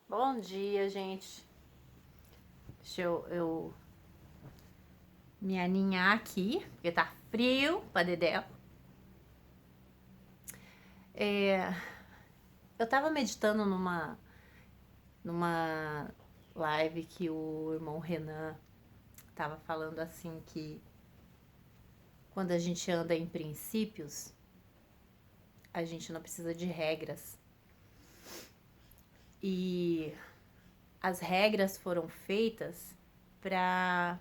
Bom dia, gente. Deixa eu me aninhar aqui, porque tá frio pra dedéu. Eu tava meditando numa live que o irmão Renan tava falando assim que quando a gente anda em princípios, a gente não precisa de regras. E as regras foram feitas pra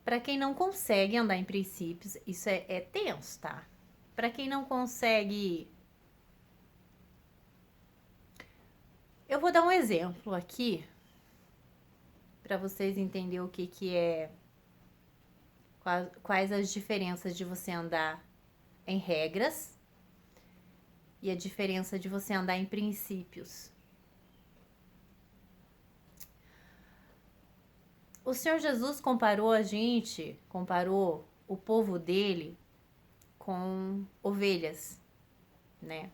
para quem não consegue andar em princípios. Isso é tenso, tá? Pra quem não consegue. Eu vou dar um exemplo aqui para vocês entenderem o que é, quais as diferenças de você andar em regras e a diferença de você andar em princípios. O Senhor Jesus comparou o povo dele com ovelhas, né?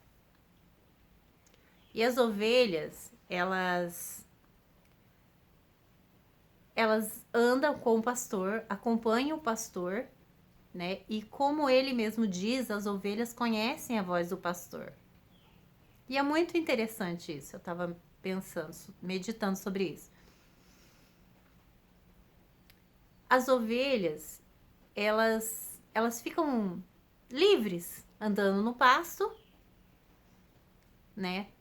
E as ovelhas, elas andam com o pastor, acompanham o pastor, né? E como ele mesmo diz, as ovelhas conhecem a voz do pastor. E é muito interessante isso. Eu tava pensando, meditando sobre isso. As ovelhas, elas ficam livres andando no pasto, né?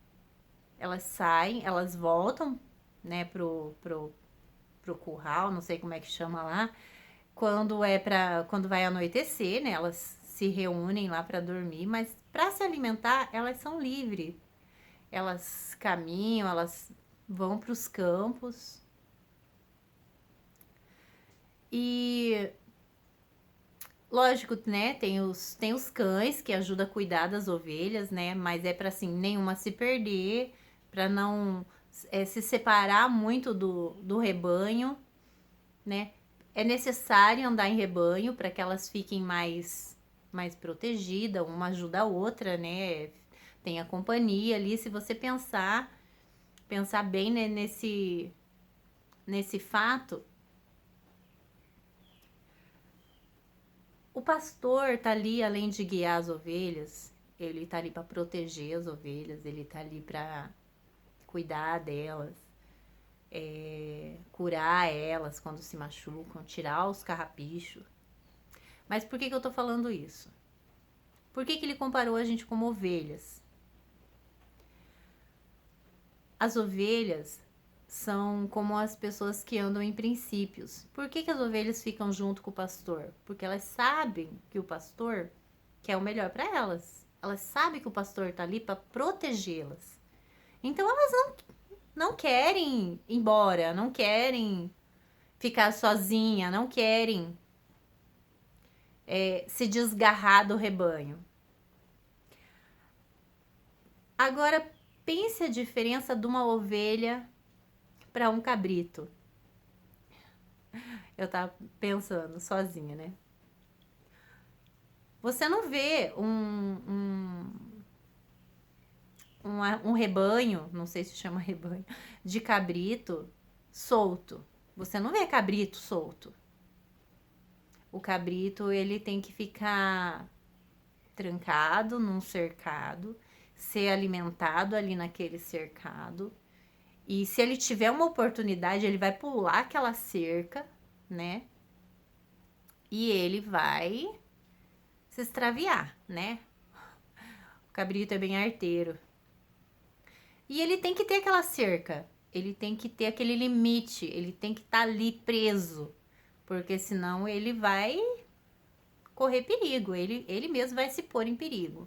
Elas saem, elas voltam, né, pro curral, não sei como é que chama lá, quando vai anoitecer, né? Elas se reúnem lá para dormir, mas para se alimentar, elas são livres. Elas caminham, elas vão para os campos. E lógico, né? Tem os cães que ajudam a cuidar das ovelhas, né? Mas é para assim, nenhuma se perder, para não se separar muito do rebanho, né? É necessário andar em rebanho para que elas fiquem mais protegidas, uma ajuda a outra, né? Tem a companhia ali. Se você pensar bem, né, nesse fato, o pastor tá ali além de guiar as ovelhas, ele tá ali para proteger as ovelhas, ele tá ali para cuidar delas, curar elas quando se machucam, tirar os carrapichos. Mas por que eu tô falando isso? Por que ele comparou a gente como ovelhas? As ovelhas são como as pessoas que andam em princípios. Por que as ovelhas ficam junto com o pastor? Porque elas sabem que o pastor quer o melhor para elas. Elas sabem que o pastor tá ali para protegê-las. Então elas não querem ir embora, não querem ficar sozinha, não querem se desgarrar do rebanho. Agora pense a diferença de uma ovelha para um cabrito. Eu tava pensando sozinha, né? Você não vê um rebanho, não sei se chama rebanho, de cabrito solto. Você não vê cabrito solto. O cabrito, ele tem que ficar trancado num cercado, ser alimentado ali naquele cercado. E se ele tiver uma oportunidade, ele vai pular aquela cerca, né? E ele vai se extraviar, né? O cabrito é bem arteiro. E ele tem que ter aquela cerca, ele tem que ter aquele limite, ele tem que estar ali preso, porque senão ele vai correr perigo, ele mesmo vai se pôr em perigo.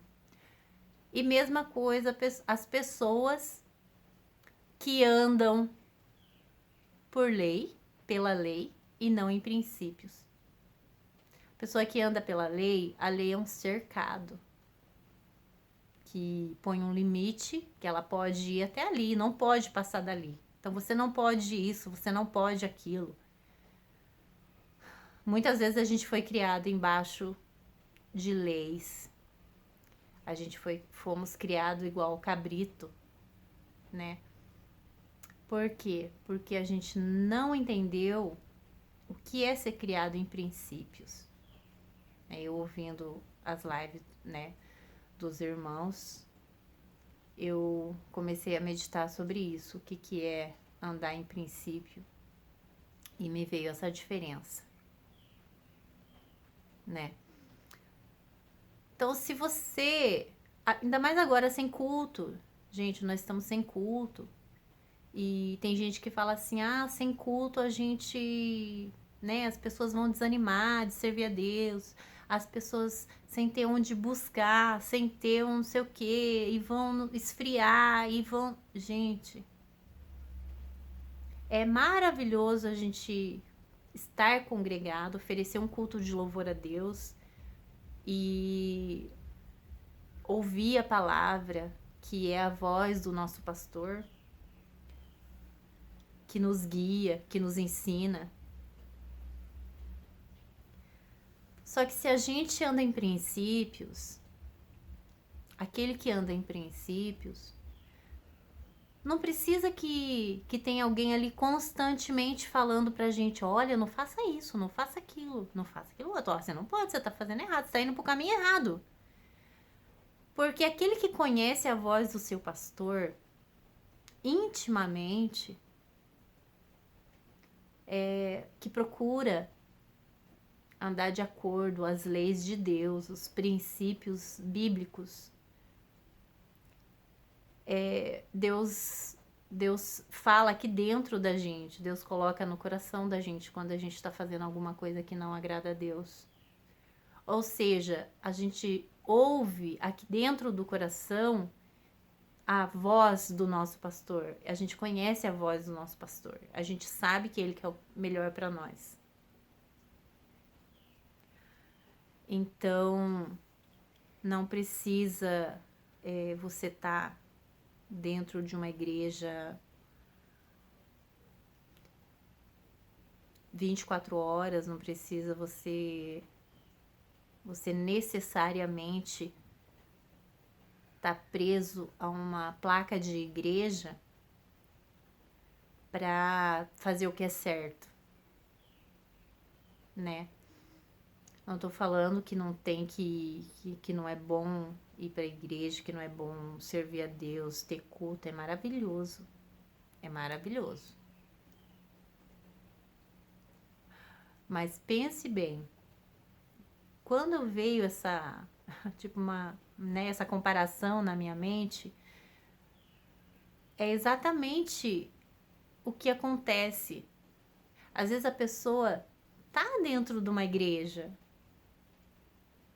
E mesma coisa as pessoas que andam por lei, pela lei e não em princípios. A pessoa que anda pela lei, a lei é um cercado que põe um limite, que ela pode ir até ali, não pode passar dali. Então você não pode isso, você não pode aquilo. Muitas vezes a gente foi criado embaixo de leis. Fomos criados igual o cabrito. né? Por quê? Porque a gente não entendeu o que é ser criado em princípios. Eu ouvindo as lives, né, dos irmãos, eu comecei a meditar sobre isso, o que é andar em princípio, e me veio essa diferença, né? Então, se você, ainda mais agora sem culto, gente, nós estamos sem culto, e tem gente que fala assim, sem culto a gente, né, as pessoas vão desanimar de servir a Deus, as pessoas sem ter onde buscar, sem ter um não sei o que, e vão esfriar, e vão... Gente, é maravilhoso a gente estar congregado, oferecer um culto de louvor a Deus e ouvir a palavra, que é a voz do nosso pastor, que nos guia, que nos ensina. Só que se a gente anda em princípios, aquele que anda em princípios, não precisa que tenha alguém ali constantemente falando pra gente, olha, não faça isso, não faça aquilo, não faça aquilo outro. Você não pode, você tá fazendo errado, você tá indo pro caminho errado. Porque aquele que conhece a voz do seu pastor intimamente, que procura andar de acordo às leis de Deus, os princípios bíblicos, Deus fala aqui dentro da gente, Deus coloca no coração da gente quando a gente está fazendo alguma coisa que não agrada a Deus. Ou seja, a gente ouve aqui dentro do coração a voz do nosso pastor. A gente conhece a voz do nosso pastor. A gente sabe que ele quer o melhor para nós. Então, não precisa você estar dentro de uma igreja 24 horas, não precisa você necessariamente tá preso a uma placa de igreja para fazer o que é certo, né? Não tô falando que não tem que não é bom ir pra igreja, que não é bom servir a Deus, ter culto, é maravilhoso. É maravilhoso. Mas pense bem, quando veio essa, tipo essa comparação na minha mente, é exatamente o que acontece. Às vezes a pessoa tá dentro de uma igreja,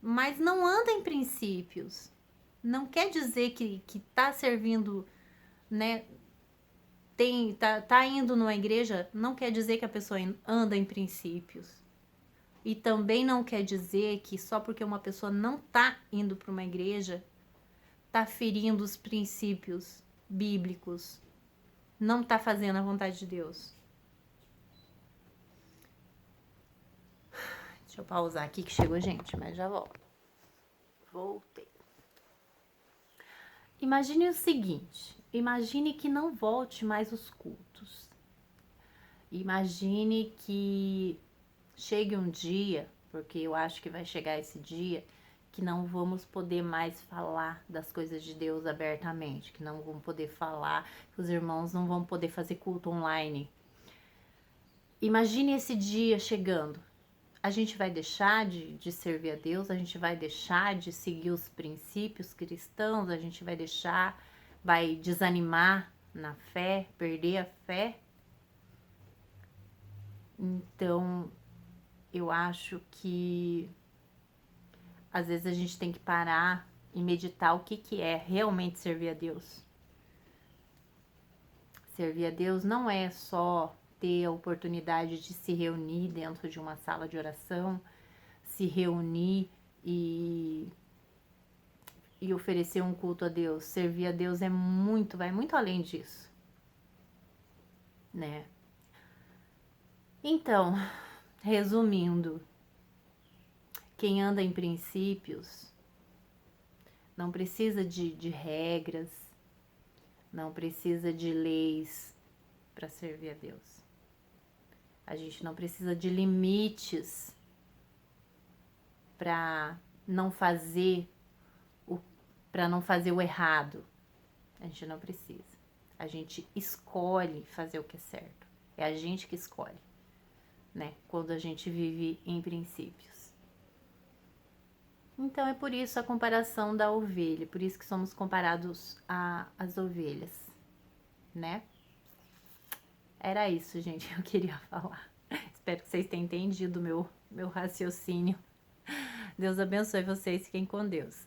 mas não anda em princípios. Não quer dizer que tá servindo, né? Tá indo numa igreja, não quer dizer que a pessoa anda em princípios. E também não quer dizer que só porque uma pessoa não tá indo para uma igreja, tá ferindo os princípios bíblicos, não tá fazendo a vontade de Deus. Deixa eu pausar aqui que chegou gente, mas já volto. Voltei. Imagine o seguinte, imagine que não volte mais os cultos. Imagine que chegue um dia, porque eu acho que vai chegar esse dia, que não vamos poder mais falar das coisas de Deus abertamente, que não vamos poder falar, que os irmãos não vão poder fazer culto online. Imagine esse dia chegando. A gente vai deixar de servir a Deus, a gente vai deixar de seguir os princípios cristãos, a gente vai desanimar na fé, perder a fé. Então, eu acho que às vezes a gente tem que parar e meditar o que é realmente servir a Deus. Servir a Deus não é só ter a oportunidade de se reunir dentro de uma sala de oração, se reunir e oferecer um culto a Deus. Servir a Deus vai muito além disso, né? Então, resumindo, quem anda em princípios não precisa de regras, não precisa de leis para servir a Deus. A gente não precisa de limites para não fazer o errado. A gente não precisa. A gente escolhe fazer o que é certo. É a gente que escolhe, né? Quando a gente vive em princípios. Então é por isso a comparação da ovelha, por isso que somos comparados às ovelhas, né? Era isso, gente, que eu queria falar. Espero que vocês tenham entendido meu raciocínio. Deus abençoe vocês, fiquem com Deus.